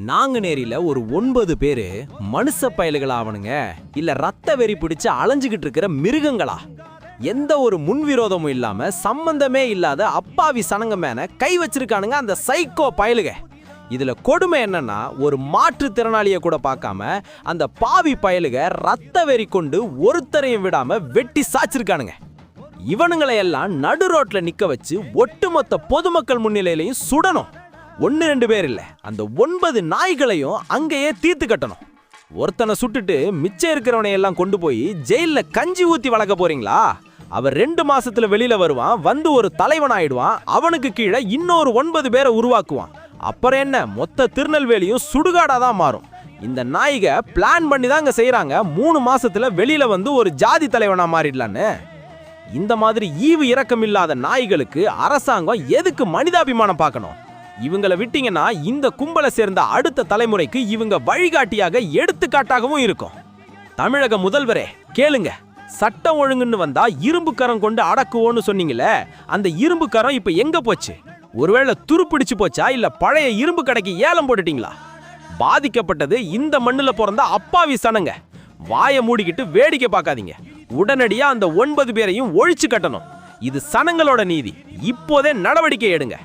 நாங்குநேரியில ஒரு 9 பேரு மனுஷ பயலுகளா அவனுங்க இல்ல ரத்த வெறி பிடிச்சு அலைஞ்சுகிட்டு இருக்கிற மிருகங்களா? எந்த ஒரு முன்விரோதமும் இல்லாம சம்பந்தமே இல்லாத அப்பாவி சனங்க மேல கை வச்சிருக்கானுங்க அந்த சைக்கோ பயலுக. இதுல கொடுமை என்னன்னா, ஒரு மாற்றுத்திறனாளிய கூட பார்க்காம அந்த பாவி பயலுக ரத்த வெறி கொண்டு ஒருத்தரையும் விடாம வெட்டி சாச்சிருக்கானுங்க. இவனுங்களை எல்லாம் நடு ரோட்ல நிக்க வச்சு ஒட்டுமொத்த பொதுமக்கள் முன்னிலையிலையும் சுடணும். 1-2 பேர் இல்ல, அந்த 9 நாய்களையும் அங்கேயே தீர்த்து கட்டணும். ஒருத்தனை சுட்டுட்டு மிச்சம் இருக்கிறவனை எல்லாம் கொண்டு போய் ஜெயில கஞ்சி ஊத்தி வளர்க்க போறீங்களா? அவர் 2 மாசத்துல வெளியில வருவான், வந்து ஒரு தலைவன் ஆயிடுவான். அவனுக்கு கீழே இன்னொரு 9 பேரை உருவாக்குவான். அப்புறம் என்ன, மொத்த திருநெல்வேலியும் சுடுகாடாதான் மாறும். இந்த நாய்க பிளான் பண்ணி தான் இங்க செய்யறாங்க 3 மாசத்துல வெளியில வந்து ஒரு ஜாதி தலைவனா மாறிடலான்னு. இந்த மாதிரி ஈவு இரக்கம் இல்லாத நாய்களுக்கு அரசாங்கம் எதுக்கு மனிதாபிமானம் பார்க்கணும்? இவங்களை விட்டீங்கன்னா இந்த கும்பலை சேர்ந்த அடுத்த தலைமுறைக்கு இவங்க வழிகாட்டியாக எடுத்துக்காட்டாகவும் இருக்கும். தமிழக முதல்வரே கேளுங்க, சட்டம் ஒழுங்குன்னு வந்தா இரும்பு கரம் கொண்டு அடக்குவோன்னு சொன்னீங்களே, அந்த இரும்பு கரம் இப்ப எங்க போச்சு? ஒருவேளை துருப்பிடிச்சு போச்சா, இல்ல பழைய இரும்பு கடைக்கு ஏலம் போட்டுட்டீங்களா? பாதிக்கப்பட்டது இந்த மண்ணுல பிறந்த அப்பாவி சனங்க. வாயை மூடிக்கிட்டு வேடிக்கை பார்க்காதீங்க. உடனடியா அந்த 9 பேரையும் ஒழிச்சு கட்டணும். இது சனங்களோட நீதி. இப்போதே நடவடிக்கை எடுங்க.